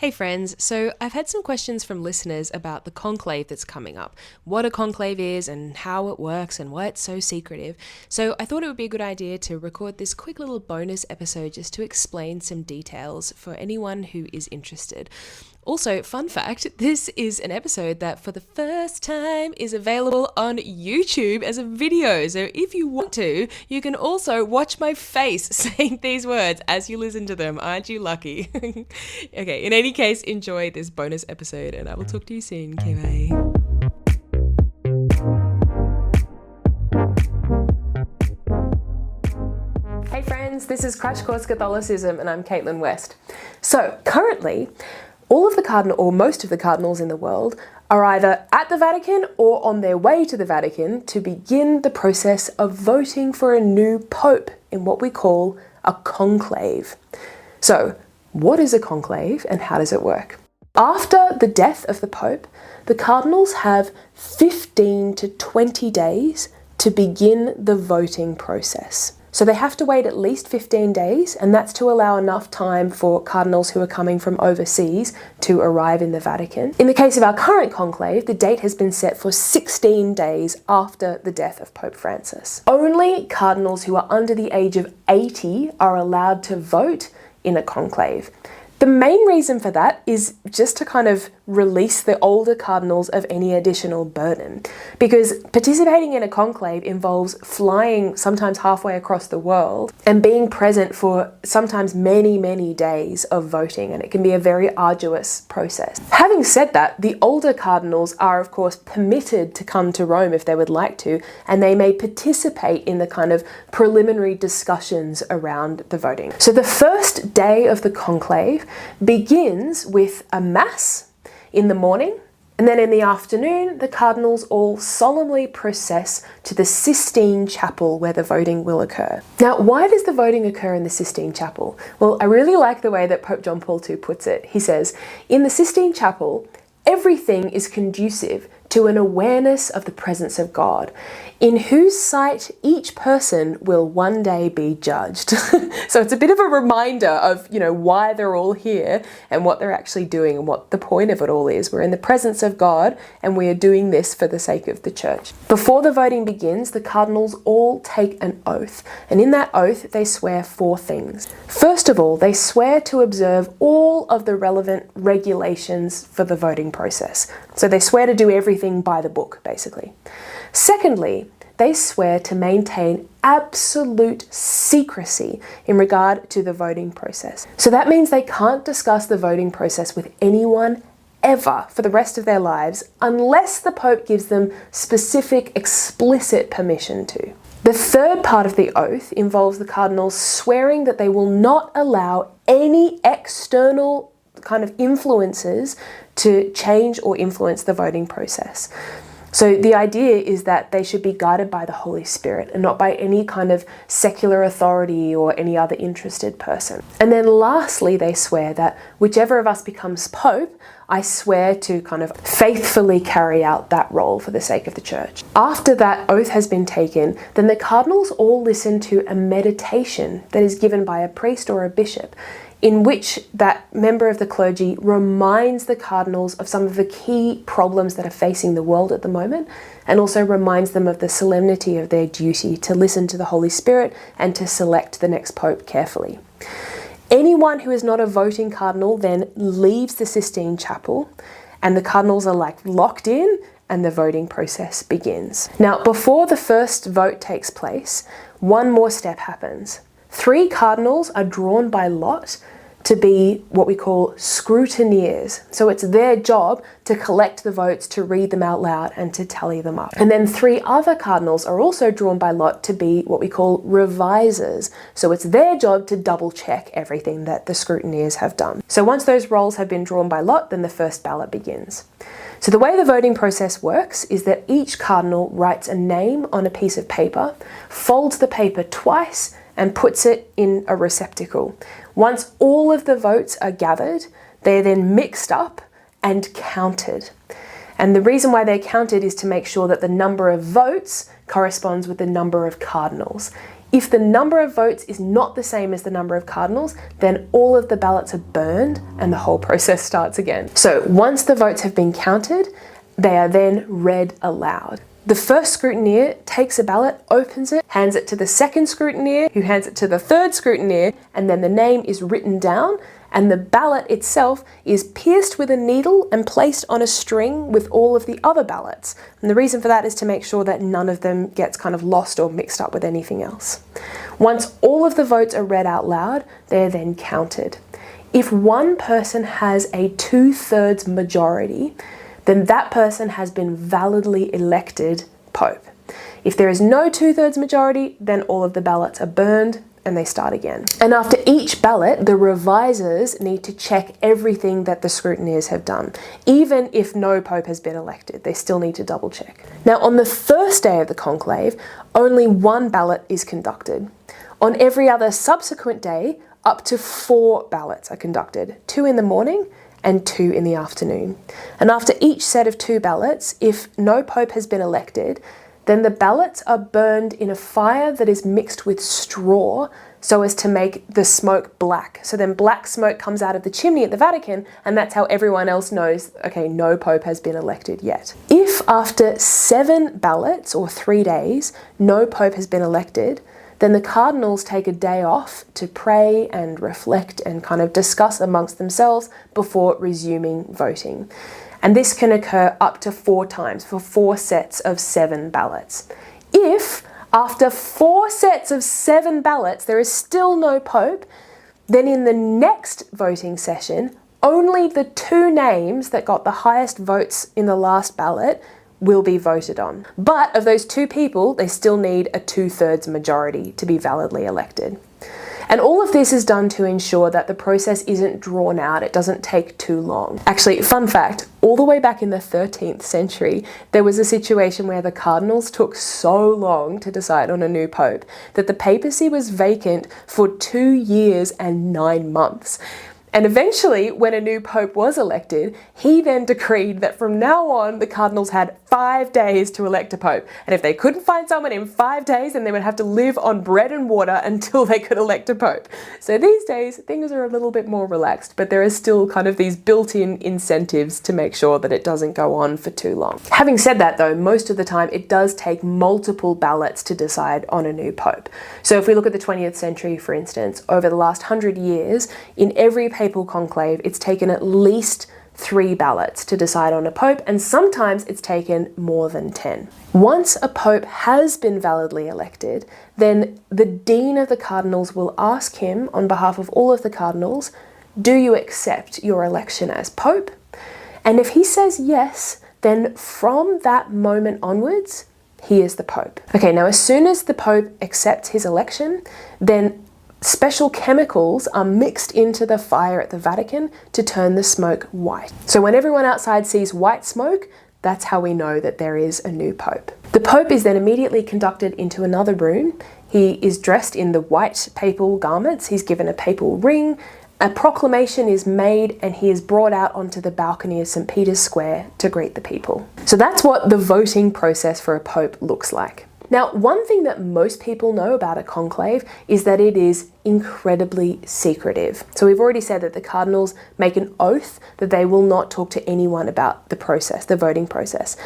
Hey friends, so I've had some questions from listeners about the conclave that's coming up, what a conclave is and how it works and why it's so secretive. So I thought it would be a good idea to record this quick little bonus episode just to explain some details for anyone who is interested. Also, fun fact, this is an episode that for the first time is available on YouTube as a video. So if you want to, you can also watch my face saying these words as you listen to them. Aren't you lucky? Okay, in any case, enjoy this bonus episode and I will talk to you soon. Okay, bye. Hey friends, this is Crash Course Catholicism and I'm Caitlin West. So currently, all of the cardinal, or most of the cardinals in the world, are either at the Vatican or on their way to the Vatican to begin the process of voting for a new pope in what we call a conclave. So, what is a conclave and how does it work? After the death of the pope, the cardinals have 15 to 20 days to begin the voting process. So they have to wait at least 15 days, and that's to allow enough time for cardinals who are coming from overseas to arrive in the Vatican. In the case of our current conclave, the date has been set for 16 days after the death of Pope Francis. Only cardinals who are under the age of 80 are allowed to vote in a conclave. The main reason for that is just to kind of release the older cardinals of any additional burden. Because participating in a conclave involves flying sometimes halfway across the world and being present for sometimes many, many days of voting, and it can be a very arduous process. Having said that, the older cardinals are of course permitted to come to Rome if they would like to, and they may participate in the kind of preliminary discussions around the voting. So the first day of the conclave begins with a mass in the morning, and then in the afternoon, the cardinals all solemnly process to the Sistine Chapel where the voting will occur. Now, why does the voting occur in the Sistine Chapel? Well, I really like the way that Pope John Paul II puts it. He says, in the Sistine Chapel, everything is conducive to an awareness of the presence of God, in whose sight each person will one day be judged. So it's a bit of a reminder of, why they're all here and what they're actually doing and what the point of it all is. We're in the presence of God and we are doing this for the sake of the church. Before the voting begins, the cardinals all take an oath, and in that oath they swear 4 things. First of all, they swear to observe all of the relevant regulations for the voting process. So they swear to do everything by the book, basically. Secondly, they swear to maintain absolute secrecy in regard to the voting process. So that means they can't discuss the voting process with anyone ever for the rest of their lives unless the Pope gives them specific, explicit permission to. The third part of the oath involves the cardinals swearing that they will not allow any external kind of influences to change or influence the voting process. So the idea is that they should be guided by the Holy Spirit and not by any kind of secular authority or any other interested person. And then lastly, they swear that whichever of us becomes Pope, I swear to kind of faithfully carry out that role for the sake of the church. After that oath has been taken, then the cardinals all listen to a meditation that is given by a priest or a bishop, in which that member of the clergy reminds the cardinals of some of the key problems that are facing the world at the moment, and also reminds them of the solemnity of their duty to listen to the Holy Spirit and to select the next pope carefully. Anyone who is not a voting cardinal then leaves the Sistine Chapel, and the cardinals are locked in, and the voting process begins. Now, before the first vote takes place, one more step happens. 3 cardinals are drawn by lot to be what we call scrutineers. So it's their job to collect the votes, to read them out loud and to tally them up. And then 3 other cardinals are also drawn by lot to be what we call revisers. So it's their job to double check everything that the scrutineers have done. So once those roles have been drawn by lot, then the first ballot begins. So the way the voting process works is that each cardinal writes a name on a piece of paper, folds the paper twice, and puts it in a receptacle. Once all of the votes are gathered, they're then mixed up and counted. And the reason why they're counted is to make sure that the number of votes corresponds with the number of cardinals. If the number of votes is not the same as the number of cardinals, then all of the ballots are burned and the whole process starts again. So once the votes have been counted, they are then read aloud. The first scrutineer takes a ballot, opens it, hands it to the second scrutineer, who hands it to the third scrutineer, and then the name is written down, and the ballot itself is pierced with a needle and placed on a string with all of the other ballots. And the reason for that is to make sure that none of them gets kind of lost or mixed up with anything else. Once all of the votes are read out loud, they're then counted. If one person has a 2/3 majority, then that person has been validly elected Pope. If there is no 2/3 majority, then all of the ballots are burned and they start again. And after each ballot, the revisers need to check everything that the scrutineers have done. Even if no Pope has been elected, they still need to double check. Now, on the first day of the conclave, only one ballot is conducted. On every other subsequent day, up to 4 ballots are conducted, 2 in the morning and 2 in the afternoon. And after each set of 2 ballots, if no Pope has been elected, then the ballots are burned in a fire that is mixed with straw so as to make the smoke black. So then black smoke comes out of the chimney at the Vatican, and that's how everyone else knows, okay, no Pope has been elected yet. If after 7 ballots or 3 days, no Pope has been elected, then the cardinals take a day off to pray and reflect and kind of discuss amongst themselves before resuming voting. And this can occur up to 4 times for 4 sets of 7 ballots. If after 4 sets of 7 ballots there is still no Pope, then in the next voting session, only the 2 names that got the highest votes in the last ballot will be voted on. But of those 2 people, they still need a 2/3 majority to be validly elected. And all of this is done to ensure that the process isn't drawn out, it doesn't take too long. Actually, fun fact, all the way back in the 13th century, there was a situation where the cardinals took so long to decide on a new pope that the papacy was vacant for 2 years and 9 months. And eventually, when a new pope was elected, he then decreed that from now on, the cardinals had 5 days to elect a pope. And if they couldn't find someone in 5 days, then they would have to live on bread and water until they could elect a pope. So these days, things are a little bit more relaxed, but there are still kind of these built-in incentives to make sure that it doesn't go on for too long. Having said that though, most of the time it does take multiple ballots to decide on a new pope. So if we look at the 20th century, for instance, over the last 100 years, in every Papal conclave, it's taken at least 3 ballots to decide on a pope, and sometimes it's taken more than 10. Once a pope has been validly elected, then the dean of the cardinals will ask him on behalf of all of the cardinals, do you accept your election as pope? And if he says yes, then from that moment onwards, he is the pope. Okay, now as soon as the pope accepts his election, then special chemicals are mixed into the fire at the Vatican to turn the smoke white. So when everyone outside sees white smoke, that's how we know that there is a new pope. The pope is then immediately conducted into another room. He is dressed in the white papal garments. He's given a papal ring. A proclamation is made and he is brought out onto the balcony of St. Peter's Square to greet the people. So that's what the voting process for a pope looks like. Now, one thing that most people know about a conclave is that it is incredibly secretive. So we've already said that the cardinals make an oath that they will not talk to anyone about the process, the voting process.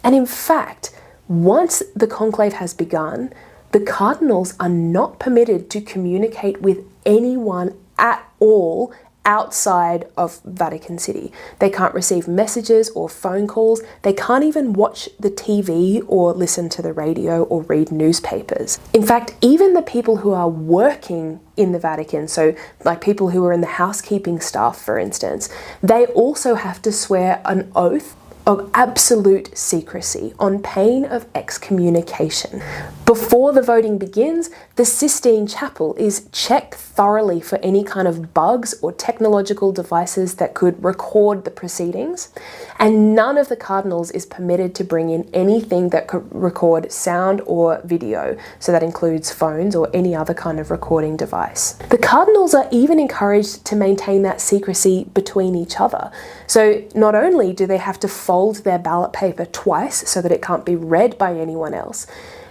And in fact, once the conclave has begun, the cardinals are not permitted to communicate with anyone at all outside of Vatican City. They can't receive messages or phone calls. They can't even watch the TV or listen to the radio or read newspapers. In fact, even the people who are working in the Vatican, so like people who are in the housekeeping staff, for instance, they also have to swear an oath of absolute secrecy on pain of excommunication. Before the voting begins, the Sistine Chapel is checked thoroughly for any kind of bugs or technological devices that could record the proceedings, and none of the cardinals is permitted to bring in anything that could record sound or video, so that includes phones or any other kind of recording device. The cardinals are even encouraged to maintain that secrecy between each other. So not only do they have to fold their ballot paper twice so that it can't be read by anyone else,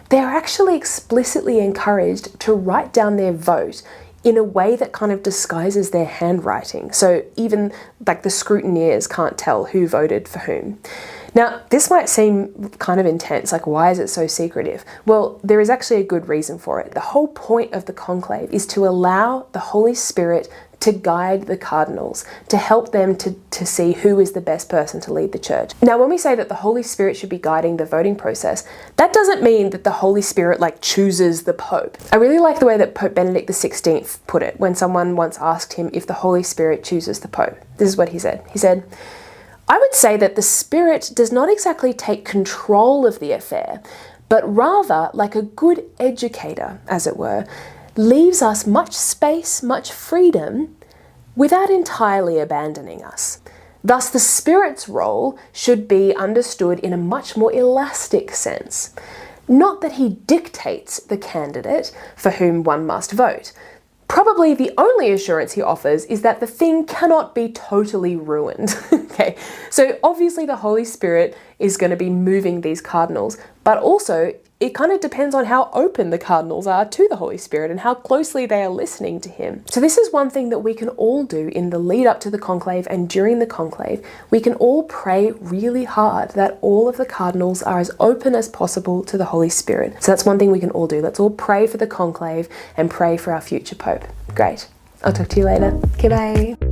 they're actually explicitly encouraged to write down their vote in a way that kind of disguises their handwriting. So even like the scrutineers can't tell who voted for whom. Now, this might seem kind of intense, like why is it so secretive? Well, there is actually a good reason for it. The whole point of the conclave is to allow the Holy Spirit to guide the cardinals, to help them to see who is the best person to lead the church. Now, when we say that the Holy Spirit should be guiding the voting process, that doesn't mean that the Holy Spirit like chooses the Pope. I really like the way that Pope Benedict XVI put it when someone once asked him if the Holy Spirit chooses the Pope. This is what he said. He said, "I would say that the Spirit does not exactly take control of the affair, but rather, like a good educator, as it were, leaves us much space, much freedom, without entirely abandoning us. Thus, the Spirit's role should be understood in a much more elastic sense. Not that he dictates the candidate for whom one must vote. Probably the only assurance he offers is that the thing cannot be totally ruined." Okay, so obviously the Holy Spirit is going to be moving these cardinals, but also it kind of depends on how open the cardinals are to the Holy Spirit and how closely they are listening to him. So this is one thing that we can all do in the lead up to the conclave and during the conclave. We can all pray really hard that all of the cardinals are as open as possible to the Holy Spirit. So that's one thing we can all do. Let's all pray for the conclave and pray for our future Pope. Great. I'll talk to you later. Okay, bye.